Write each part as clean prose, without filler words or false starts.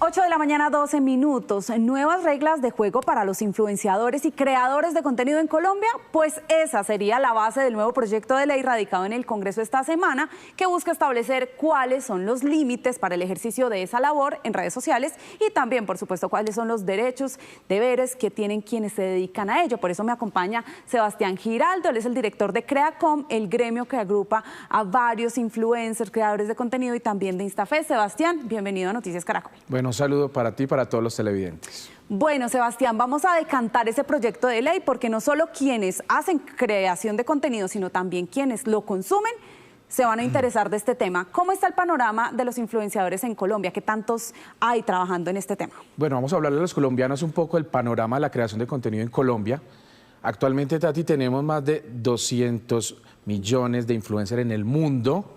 8 de la mañana, 12 minutos. Nuevas reglas de juego para los influenciadores y creadores de contenido en Colombia. Pues esa sería la base del nuevo proyecto de ley radicado en el Congreso esta semana, que busca establecer cuáles son los límites para el ejercicio de esa labor en redes sociales y también, por supuesto, cuáles son los derechos, deberes que tienen quienes se dedican a ello. Por eso me acompaña Sebastián Giraldo, él es el director de Creacom, el gremio que agrupa a varios influencers, creadores de contenido y también de Instafe. Sebastián, bienvenido a Noticias Caracol. Bueno, un saludo para ti y para todos los televidentes. Bueno, Sebastián, vamos a decantar ese proyecto de ley porque no solo quienes hacen creación de contenido, sino también quienes lo consumen, se van a interesar de este tema. ¿Cómo está el panorama de los influenciadores en Colombia? ¿Qué tantos hay trabajando en este tema? Bueno, vamos a hablarle a los colombianos un poco del panorama de la creación de contenido en Colombia. Actualmente, Tati, tenemos más de 200 millones de influencers en el mundo.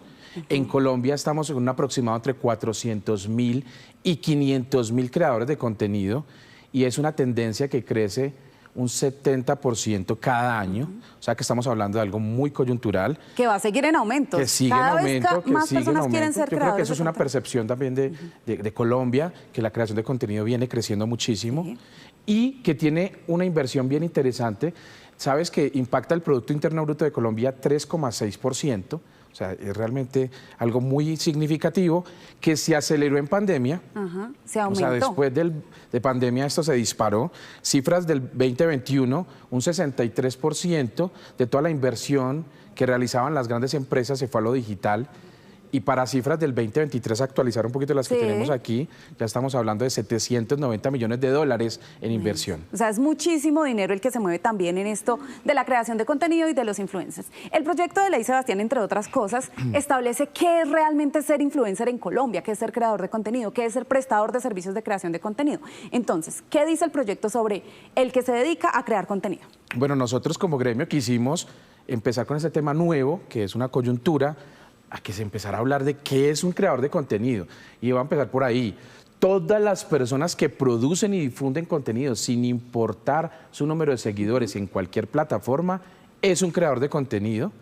En Colombia estamos en un aproximado entre 400.000 y 500.000 creadores de contenido y es una tendencia que crece un 70% cada año, o sea que estamos hablando de algo muy coyuntural. Que va a seguir en aumento. Que sigue en aumento, más personas quieren ser creadores. Yo creo que eso es una percepción también de Colombia, que la creación de contenido viene creciendo muchísimo y que tiene una inversión bien interesante. Sabes que impacta el Producto Interno Bruto de Colombia 3,6%. O sea, es realmente algo muy significativo que se aceleró en pandemia. Se aumentó. O sea, después de pandemia esto se disparó. Cifras del 2021, un 63% de toda la inversión que realizaban las grandes empresas se fue a lo digital. Y para cifras del 2023, actualizar un poquito las que tenemos aquí, ya estamos hablando de 790 millones de dólares en inversión. O sea, es muchísimo dinero el que se mueve también en esto de la creación de contenido y de los influencers. El proyecto de ley, Sebastián, entre otras cosas, establece qué es realmente ser influencer en Colombia, qué es ser creador de contenido, qué es ser prestador de servicios de creación de contenido. Entonces, ¿qué dice el proyecto sobre el que se dedica a crear contenido? Bueno, nosotros como gremio quisimos empezar con este tema nuevo, que es una coyuntura, a que se empezara a hablar de qué es un creador de contenido. Y va a empezar por ahí. Todas las personas que producen y difunden contenido, sin importar su número de seguidores en cualquier plataforma, es un creador de contenido.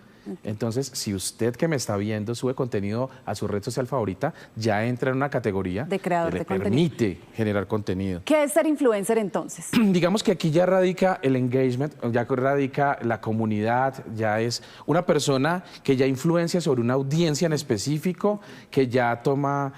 Entonces, si usted que me está viendo sube contenido a su red social favorita, ya entra en una categoría de creador que le de contenido. permite generar contenido. ¿Qué es ser influencer entonces? Digamos que aquí ya radica el engagement, ya radica la comunidad, ya es una persona que ya influencia sobre una audiencia en específico, que ya toma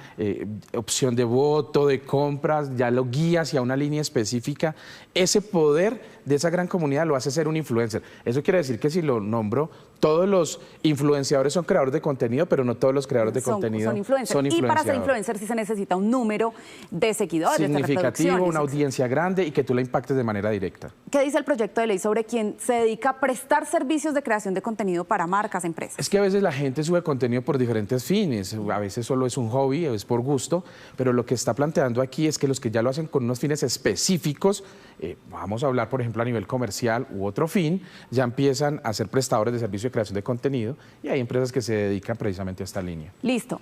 opción de voto, de compras, ya lo guía hacia una línea específica. Ese poder de esa gran comunidad lo hace ser un influencer. Eso quiere decir que si lo nombro, todos los influenciadores son creadores de contenido, pero no todos los creadores de contenido son influencers. Y para ser influencer sí se necesita un número de seguidores, significativo, una audiencia grande y que tú la impactes de manera directa. ¿Qué dice el proyecto de ley sobre quien se dedica a prestar servicios de creación de contenido para marcas, empresas? Es que a veces la gente sube contenido por diferentes fines, a veces solo es un hobby, es por gusto, pero lo que está planteando aquí es que los que ya lo hacen con unos fines específicos, vamos a hablar por ejemplo a nivel comercial u otro fin, ya empiezan a ser prestadores de servicios de creación de contenido y hay empresas que se dedican precisamente a esta línea. Listo.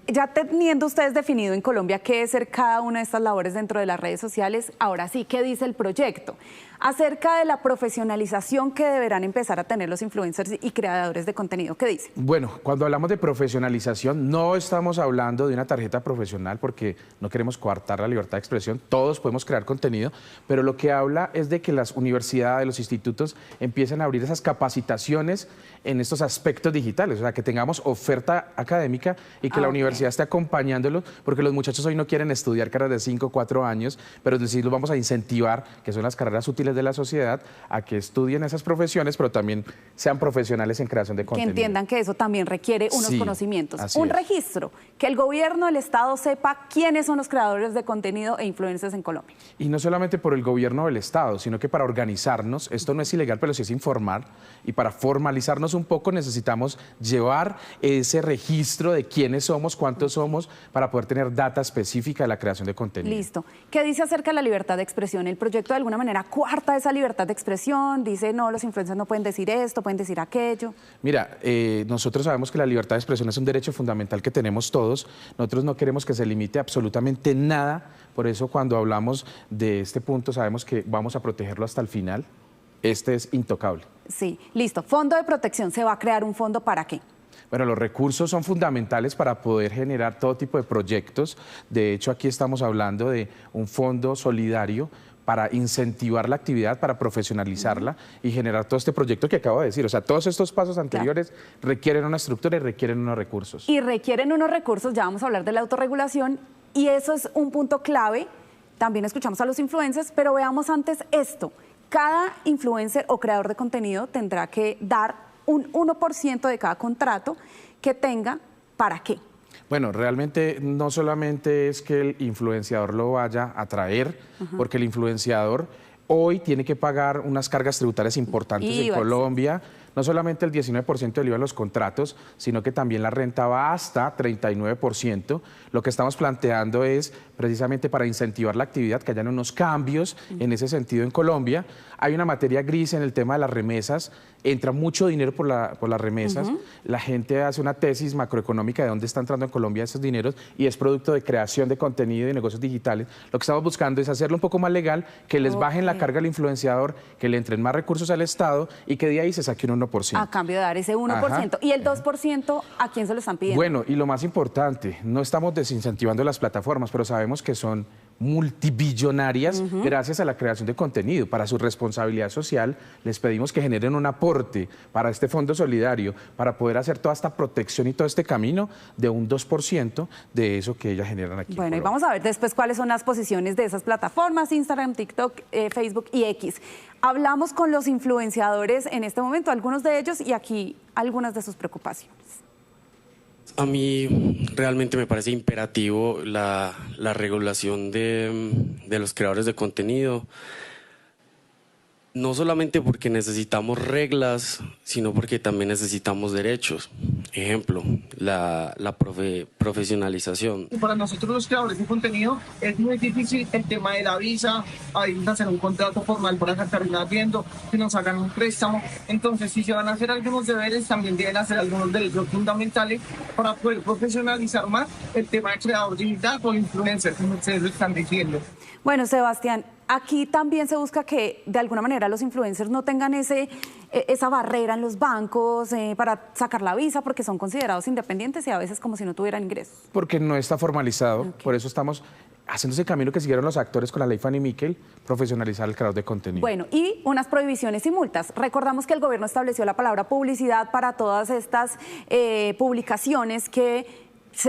Ya teniendo ustedes definido en Colombia qué es ser cada una de estas labores dentro de las redes sociales, ahora sí, ¿qué dice el proyecto? Acerca de la profesionalización que deberán empezar a tener los influencers y creadores de contenido, ¿qué dice? Bueno, cuando hablamos de profesionalización, no estamos hablando de una tarjeta profesional porque no queremos coartar la libertad de expresión, todos podemos crear contenido, pero lo que habla es de que las universidades, los institutos empiecen a abrir esas capacitaciones en estos aspectos digitales, o sea, que tengamos oferta académica y que la universidad esté acompañándolos, porque los muchachos hoy no quieren estudiar carreras de 5 o 4 años, pero sí los vamos a incentivar, que son las carreras útiles de la sociedad, a que estudien esas profesiones, pero también sean profesionales en creación de contenido. Que entiendan que eso también requiere unos conocimientos. Un registro, que el gobierno, el Estado sepa quiénes son los creadores de contenido e influencers en Colombia. Y no solamente por el gobierno o el Estado, sino que para organizarnos, esto no es ilegal, pero sí es informal, y para formalizarnos un poco necesitamos llevar ese registro de quiénes somos, cuántos somos, para poder tener data específica de la creación de contenido. Listo. ¿Qué dice acerca de la libertad de expresión? El proyecto de alguna manera cuarta esa libertad de expresión, dice no, los influencers no pueden decir esto, pueden decir aquello. Mira, nosotros sabemos que la libertad de expresión es un derecho fundamental que tenemos todos, nosotros no queremos que se limite absolutamente nada, por eso cuando hablamos de este punto sabemos que vamos a protegerlo hasta el final, este es intocable. Sí, listo. Fondo de protección, ¿se va a crear un fondo para qué? Bueno, los recursos son fundamentales para poder generar todo tipo de proyectos. De hecho, aquí estamos hablando de un fondo solidario para incentivar la actividad, para profesionalizarla y generar todo este proyecto que acabo de decir. O sea, todos estos pasos anteriores requieren una estructura y requieren unos recursos. Y requieren unos recursos, ya vamos a hablar de la autorregulación, y eso es un punto clave. También escuchamos a los influencers, pero veamos antes esto. Cada influencer o creador de contenido tendrá que dar un 1% de cada contrato que tenga. ¿Para qué? Bueno, realmente no solamente es que el influenciador lo vaya a traer, porque el influenciador hoy tiene que pagar unas cargas tributarias importantes en Colombia. No solamente el 19% del IVA en los contratos, sino que también la renta va hasta 39%. Lo que estamos planteando es precisamente para incentivar la actividad, que hayan unos cambios en ese sentido en Colombia. Hay una materia gris en el tema de las remesas, entra mucho dinero por las remesas. La gente hace una tesis macroeconómica de dónde está entrando en Colombia esos dineros y es producto de creación de contenido y negocios digitales. Lo que estamos buscando es hacerlo un poco más legal, que les bajen la carga al influenciador, que le entren más recursos al Estado y que de ahí se saque un 1%. A cambio de dar ese 1%. ¿Y el 2% a quién se lo están pidiendo? Bueno, y lo más importante, no estamos desincentivando las plataformas, pero sabemos que son multibillonarias gracias a la creación de contenido. Para su responsabilidad social, les pedimos que generen un aporte para este fondo solidario, para poder hacer toda esta protección y todo este camino de un 2% de eso que ellas generan aquí. Bueno, y vamos a ver después cuáles son las posiciones de esas plataformas, Instagram, TikTok, Facebook y X. Hablamos con los influenciadores en este momento, algunos de ellos, y aquí algunas de sus preocupaciones. A mí realmente me parece imperativo la regulación de los creadores de contenido, no solamente porque necesitamos reglas, sino porque también necesitamos derechos. Ejemplo, la profesionalización. Para nosotros los creadores de contenido es muy difícil el tema de la visa, hay que hacer un contrato formal para sacar un arriendo, que nos hagan un préstamo. Entonces, si se van a hacer algunos deberes, también deben hacer algunos derechos fundamentales para poder profesionalizar más el tema de creador digital o influencer, como ustedes lo están diciendo. Bueno, Sebastián, aquí también se busca que de alguna manera los influencers no tengan esa barrera en los bancos para sacar la visa, porque son considerados independientes y a veces como si no tuvieran ingresos. Porque no está formalizado, por eso estamos haciendo ese camino que siguieron los actores con la ley Fanny Mickel, profesionalizar el creador de contenido. Bueno, y unas prohibiciones y multas. Recordamos que el gobierno estableció la palabra publicidad para todas estas publicaciones que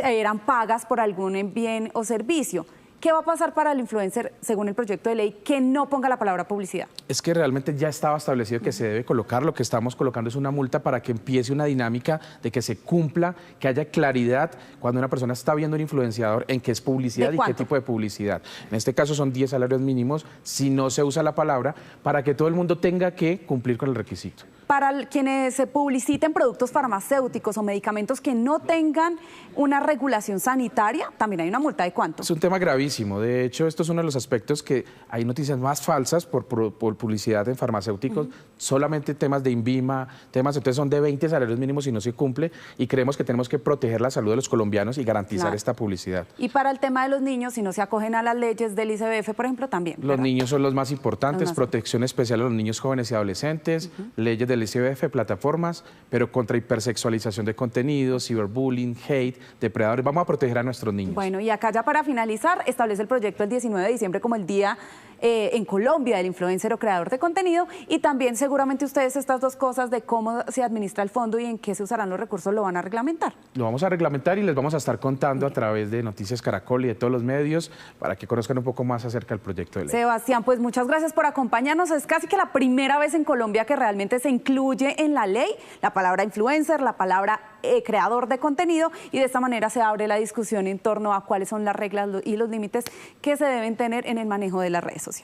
eran pagas por algún bien o servicio. ¿Qué va a pasar para el influencer, según el proyecto de ley, que no ponga la palabra publicidad? Es que realmente ya estaba establecido que se debe colocar. Lo que estamos colocando es una multa para que empiece una dinámica de que se cumpla, que haya claridad cuando una persona está viendo un influenciador en qué es publicidad y qué tipo de publicidad. En este caso son 10 salarios mínimos si no se usa la palabra, para que todo el mundo tenga que cumplir con el requisito. Para quienes se publiciten productos farmacéuticos o medicamentos que no tengan una regulación sanitaria, también hay una multa. ¿De cuánto? Es un tema gravísimo. De hecho, esto es uno de los aspectos que hay noticias más falsas por publicidad en farmacéuticos. Solamente temas de INVIMA, entonces son de 20 salarios mínimos y no se cumple, y creemos que tenemos que proteger la salud de los colombianos y garantizar esta publicidad. Y para el tema de los niños, si no se acogen a las leyes del ICBF, por ejemplo, también. Los niños son los más importantes, protección especial a los niños, jóvenes y adolescentes, leyes del ICBF, plataformas, pero contra hipersexualización de contenidos, ciberbullying, hate, depredadores. Vamos a proteger a nuestros niños. Bueno, y acá ya para finalizar, establece el proyecto el 19 de diciembre como el día en Colombia del influencer o creador de contenido, y también seguramente ustedes estas dos cosas de cómo se administra el fondo y en qué se usarán los recursos lo van a reglamentar. Lo vamos a reglamentar y les vamos a estar contando a través de Noticias Caracol y de todos los medios para que conozcan un poco más acerca del proyecto de ley. Sebastián, pues muchas gracias por acompañarnos. Es casi que la primera vez en Colombia que realmente se incluye en la ley la palabra influencer, la palabra creador de contenido, y de esta manera se abre la discusión en torno a cuáles son las reglas y los límites que se deben tener en el manejo de las redes sociales.